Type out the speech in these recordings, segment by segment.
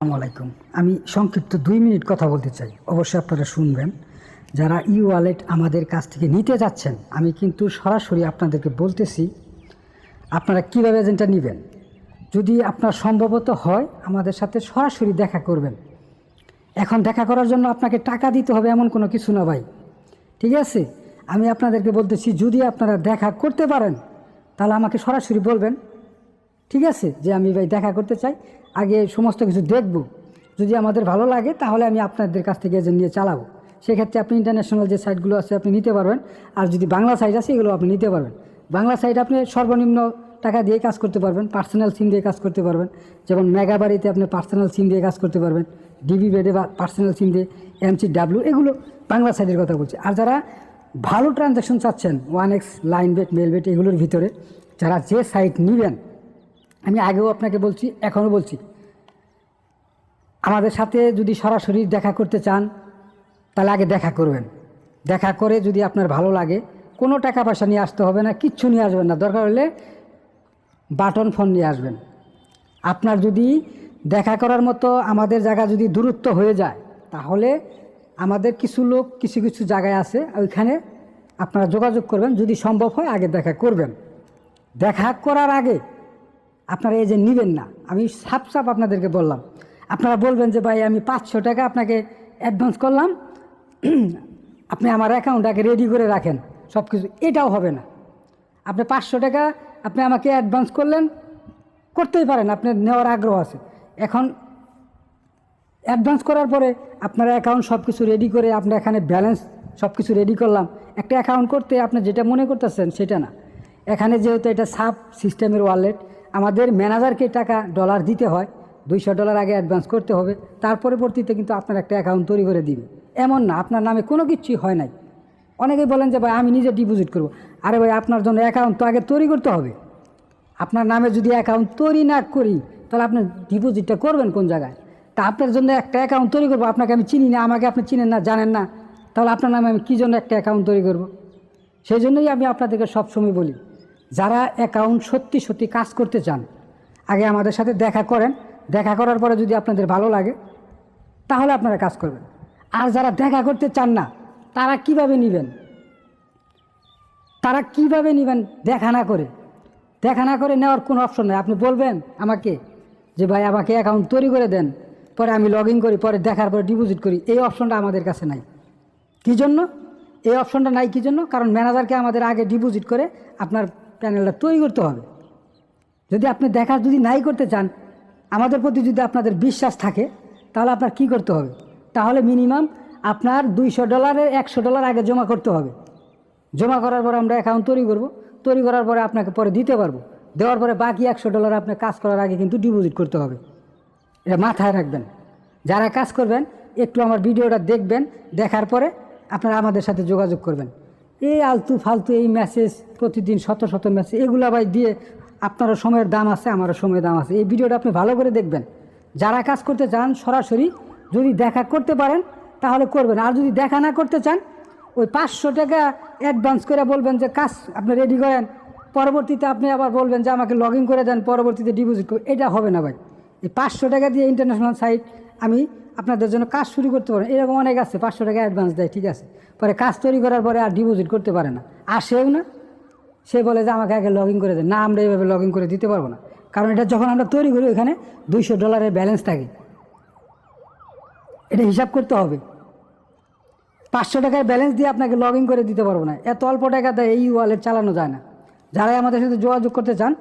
আসসালামু আলাইকুম। আমি সংক্ষিপ্ত 2 মিনিট কথা বলতে চাই, অবশ্যই আপনারা শুনবেন। যারা ই ওয়ালেট আমাদের কাছ থেকে নিতে যাচ্ছেন, আমি কিন্তু সরাসরি আপনাদেরকে বলতেছি আপনারা কীভাবে এজেন্টটা নেবেন। যদি আপনার সম্ভবত হয় আমাদের সাথে সরাসরি দেখা করবেন। এখন দেখা করার জন্য আপনাকে টাকা দিতে হবে এমন কোনো কিছু না ভাই, ঠিক আছে? আমি আপনাদেরকে বলতেছি, যদি আপনারা দেখা করতে পারেন তাহলে আমাকে সরাসরি বলবেন, ঠিক আছে, যে আমি ভাই দেখা করতে চাই, আগে সমস্ত কিছু দেখব। যদি আমাদের ভালো লাগে তাহলে আমি আপনাদের কাছ থেকে এজেন্ট নিয়ে চালাবো। সেক্ষেত্রে আপনি ইন্টারন্যাশনাল যে সাইটগুলো আছে আপনি নিতে পারবেন, আর যদি বাংলা সাইট আছে এগুলো আপনি নিতে পারবেন। বাংলা সাইট আপনি সর্বনিম্ন টাকা দিয়ে কাজ করতে পারবেন, পার্সোনাল সিম দিয়ে কাজ করতে পারবেন। যেমন মেগাবাড়িতে আপনি পার্সোনাল সিম দিয়ে কাজ করতে পারবেন, ডিবি বেডে বা পার্সোনাল সিম দিয়ে, MCW, এগুলো বাংলা সাইটের কথা বলছি। আর যারা ভালো ট্রানজ্যাকশন চাচ্ছেন, 1x, line bet, mail bet, এগুলোর ভিতরে যারা যে সাইট নেবেন, আমি আগেও আপনাকে বলছি, এখনও বলছি, আমাদের সাথে যদি সরাসরি দেখা করতে চান তাহলে আগে দেখা করবেন। দেখা করে যদি আপনার ভালো লাগে, কোনো টাকা পয়সা নিয়ে আসতে হবে না, কিচ্ছু নিয়ে আসবেন না, দরকার হলে বাটন ফোন নিয়ে আসবেন। আপনার যদি দেখা করার মতো আমাদের জায়গা যদি দূরত্ব হয়ে যায়, তাহলে আমাদের কিছু লোক কিছু কিছু জায়গায় আছে, ওইখানে আপনারা যোগাযোগ করবেন। যদি সম্ভব হয় আগে দেখা করবেন। দেখা করার আগে আপনারা এজেন্ট নেবেন না, আমি সাপ আপনাদেরকে বললাম। আপনারা বলবেন যে ভাই আমি 500 টাকা আপনাকে অ্যাডভান্স করলাম, আপনি আমার অ্যাকাউন্টটাকে রেডি করে রাখেন সব কিছু, এটাও হবে না। আপনি 500 টাকা আপনি আমাকে অ্যাডভান্স করলেন, করতেই পারেন, আপনার নেওয়ার আগ্রহ আছে। এখন অ্যাডভান্স করার পরে আপনার অ্যাকাউন্ট সব কিছু রেডি করে আপনার এখানে ব্যালেন্স সব কিছু রেডি করলাম, একটা অ্যাকাউন্ট করতে আপনি যেটা মনে করতেছেন সেটা না। এখানে যেহেতু এটা সাব সিস্টেমের ওয়ালেট, আমাদের ম্যানেজারকে টাকা ডলার দিতে হয়, $200 আগে অ্যাডভান্স করতে হবে, তার পরবর্তীতে কিন্তু আপনার একটা অ্যাকাউন্ট তৈরি করে দিবে। এমন না আপনার নামে কোনো কিছুই হয় নাই। অনেকেই বলেন যে ভাই আমি নিজে ডিপোজিট করব। আরে ভাই, আপনার জন্য অ্যাকাউন্ট তো আগে তৈরি করতে হবে। আপনার নামে যদি অ্যাকাউন্ট তৈরি না করি তাহলে আপনি ডিপোজিটটা করবেন কোন জায়গায়? তা আপনার জন্য একটা অ্যাকাউন্ট তৈরি করবো, আপনাকে আমি চিনি না, আমাকে আপনি চিনেন না, জানেন না, তাহলে আপনার নামে আমি কী জন্য একটা অ্যাকাউন্ট তৈরি করব? সেই জন্যই আমি আপনাদেরকে সবসময় বলি, যারা অ্যাকাউন্ট সত্যি সত্যি কাজ করতে চান আগে আমাদের সাথে দেখা করেন। দেখা করার পরে যদি আপনাদের ভালো লাগে তাহলে আপনারা কাজ করবেন। আর যারা দেখা করতে চান না তারা কিভাবে নেবেন? দেখা না করে? দেখা না করে নেওয়ার কোনো অপশন নেই। আপনি বলবেন আমাকে যে ভাই আমাকে অ্যাকাউন্ট তৈরি করে দেন, পরে আমি লগ ইন করি, পরে দেখার পরে ডিপোজিট করি, এই অপশনটা আমাদের কাছে নাই। কী জন্য এই অপশনটা নাই? কী জন্য? কারণ ম্যানেজারকে আমাদের আগে ডিপোজিট করে আপনার প্যানেলটা তৈরি করতে হবে। যদি আপনি দেখা যদি নাই করতে চান, আমাদের প্রতি যদি আপনাদের বিশ্বাস থাকে, তাহলে আপনার কি করতে হবে? তাহলে মিনিমাম আপনার $200 $100 আগে জমা করতে হবে। জমা করার পরে আমরা অ্যাকাউন্ট তৈরি করব, তৈরি করার পরে আপনাকে পরে দিতে পারবো। দেওয়ার পরে বাকি $100 আপনি কাজ করার আগে কিন্তু ডিপোজিট করতে হবে। এটা মাথায় রাখবেন। যারা কাজ করবেন একটু আমার ভিডিওটা দেখবেন, দেখার পরে আপনারা আমাদের সাথে যোগাযোগ করবেন। এই আলতু ফালতু এই মেসেজ, প্রতিদিন শত শত মেসেজ, এগুলো ভাই দিয়ে আপনারও সময়ের দাম আছে, আমারও সময়ের দাম আছে। এই ভিডিওটা আপনি ভালো করে দেখবেন। যারা কাজ করতে চান সরাসরি যদি দেখা করতে পারেন তাহলে করবেন, আর যদি দেখা না করতে চান ওই 500 টাকা অ্যাডভান্স করে বলবেন যে কাজ আপনি রেডি করেন, পরবর্তীতে আপনি আবার বলবেন যে আমাকে লগ ইন করে দেন, পরবর্তীতে ডিপোজিট করবেন। এটা হবে না ভাই। এই 500 টাকা দিয়ে ইন্টারন্যাশনাল সাইট আমি আপনাদের জন্য কাজ শুরু করতে পারেন, এরকম অনেক আছে 500 টাকা অ্যাডভান্স দেয়, ঠিক আছে, পরে কাজ তৈরি করার পরে আর ডিপোজিট করতে পারে না, আসেও না। সে বলে যে আমাকে আগে লগ ইন করে দেন। না, আমরা এইভাবে লগ ইন করে দিতে পারবো না, কারণ এটা যখন আমরা তৈরি করি ওইখানে $200 ব্যালেন্স থাকে, এটা হিসাব করতে হবে। 500 টাকার ব্যালেন্স দিয়ে আপনাকে লগ ইন করে দিতে পারবো না, এত অল্প টাকা দেয় এই ওয়ালেট চালানো যায় না। যারাই আমাদের সাথে যোগাযোগ করতে চান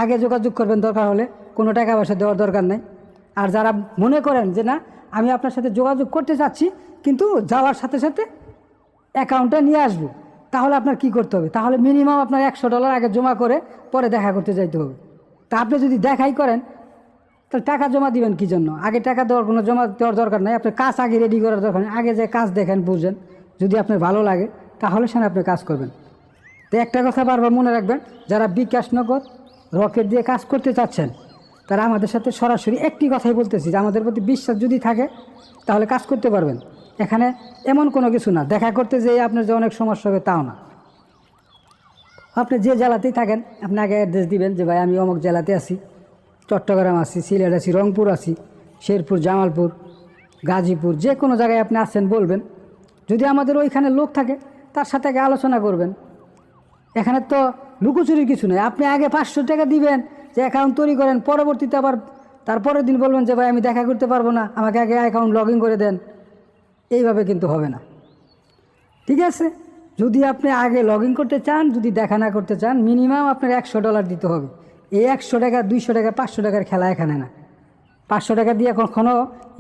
আগে যোগাযোগ করবেন, দরকার হলে কোনো টাকা পয়সা দেওয়ার দরকার নেই। আর যারা মনে করেন যে না আমি আপনার সাথে যোগাযোগ করতে চাচ্ছি কিন্তু যাওয়ার সাথে সাথে অ্যাকাউন্টটা নিয়ে আসবো, তাহলে আপনার কি করতে হবে? তাহলে মিনিমাম আপনার $100 আগে জমা করে পরে দেখা করতে যাইতে হবে। তা আপনি যদি দেখাই করেন তাহলে টাকা জমা দিবেন কী জন্য? আগে টাকা দেওয়ার কোনো জমা দেওয়ার দরকার নেই, আপনার কাজ আগে রেডি করার দরকার নেই। আগে যে কাজ দেখেন, বুঝেন, যদি আপনার ভালো লাগে তাহলে সেখানে আপনি কাজ করবেন। তো একটা কথা বারবার মনে রাখবেন, যারা বিকাশ, নগদ, রকেট দিয়ে কাজ করতে চাচ্ছেন তারা আমাদের সাথে সরাসরি একটি কথাই বলতেছি যে আমাদের প্রতি বিশ্বাস যদি থাকে তাহলে কাজ করতে পারবেন। এখানে এমন কোনো কিছু না দেখা করতে যেয়ে আপনার যে অনেক সমস্যা হবে তাও না। আপনি যে জেলাতেই থাকেন আপনি আগে অ্যাড্রেস দিবেন যে ভাই আমি অমুক জেলাতে আছি, চট্টগ্রাম আছি, সিলেট আছি, রংপুর আছি, শেরপুর, জামালপুর, গাজীপুর, যে কোনো জায়গায় আপনি আসছেন বলবেন। যদি আমাদের ওইখানে লোক থাকে তার সাথে আগে আলোচনা করবেন। এখানে তো লুকোচুরির কিছু নেই। আপনি আগে 500 টাকা দিবেন যে অ্যাকাউন্ট তৈরি করেন, পরবর্তীতে আবার তারপরের দিন বলবেন যে ভাই আমি দেখা করতে পারবো না, আমাকে আগে অ্যাকাউন্ট লগ ইন করে দেন। এইভাবে কিন্তু হবে না, ঠিক আছে? যদি আপনি আগে লগ ইন করতে চান, যদি দেখা না করতে চান, মিনিমাম আপনার $100 দিতে হবে। এই 100 টাকা, 200 টাকা, 500 টাকার খেলা এখানে না। 500 টাকা দিয়ে কখনো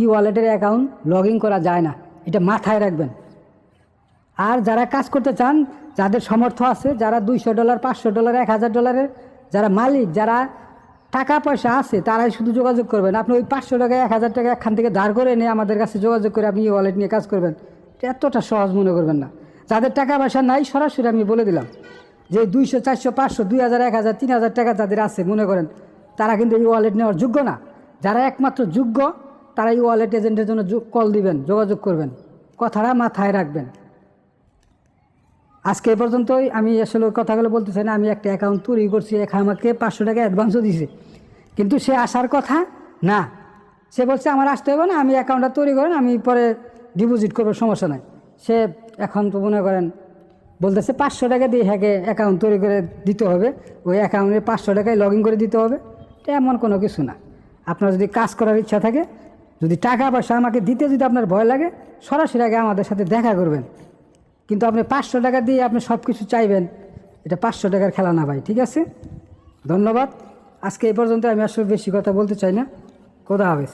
ই ওয়ালেটের অ্যাকাউন্ট লগ ইন করা যায় না, এটা মাথায় রাখবেন। আর যারা কাজ করতে চান, যাদের সামর্থ্য আছে, যারা $200, $500, $1000 যারা মালিক, যারা টাকা পয়সা আছে, তারাই শুধু যোগাযোগ করবেন। আপনি ওই 500 টাকা, 1000 টাকা এখান থেকে ধার করে নিয়ে আমাদের কাছে যোগাযোগ করে আপনি ওয়ালেট নিয়ে কাজ করবেন, এটা এতটা সহজ মনে করবেন না। যাদের টাকা পয়সা নাই, সরাসরি আমি বলে দিলাম যে 200, 400, 500, 2000, 1000, 3000 টাকা যাদের আছে মনে করেন, তারা কিন্তু এই ওয়ালেট নেওয়ার যোগ্য না। যারা একমাত্র যোগ্য তারা এই ওয়ালেট এজেন্টের জন্য কল দিবেন, যোগাযোগ করবেন। কথাটা মাথায় রাখবেন। আজকে এ পর্যন্তই। আমি আসলে ওই কথাগুলো বলতে চাই না। আমি একটা অ্যাকাউন্ট তৈরি করছি, এখানে আমাকে 500 টাকা অ্যাডভান্সও দিয়েছে, কিন্তু সে আসার কথা না। সে বলছে আমার আসতে হবে না, আমি অ্যাকাউন্টটা তৈরি করেন, আমি পরে ডিপোজিট করবো, সমস্যা নাই। সে এখন তো মনে করেন বলতেছে 500 টাকা দিয়ে হ্যাকে অ্যাকাউন্ট তৈরি করে দিতে হবে, ওই অ্যাকাউন্টে 500 টাকায় লগ ইন করে দিতে হবে। এটা এমন কোনো কিছু না। আপনার যদি কাজ করার ইচ্ছা থাকে, যদি টাকা পয়সা আমাকে দিতে যদি আপনার ভয় লাগে, সরাসরি আগে আমাদের সাথে দেখা করবেন। কিন্তু আপনি 500 টাকা দিয়ে আপনি সব কিছু চাইবেন, এটা 500 টাকার খেলা না ভাই, ঠিক আছে? ধন্যবাদ। আজকে এই পর্যন্ত। আমি আসলে বেশি কথা বলতে চাই না। খোদা হাফেজ।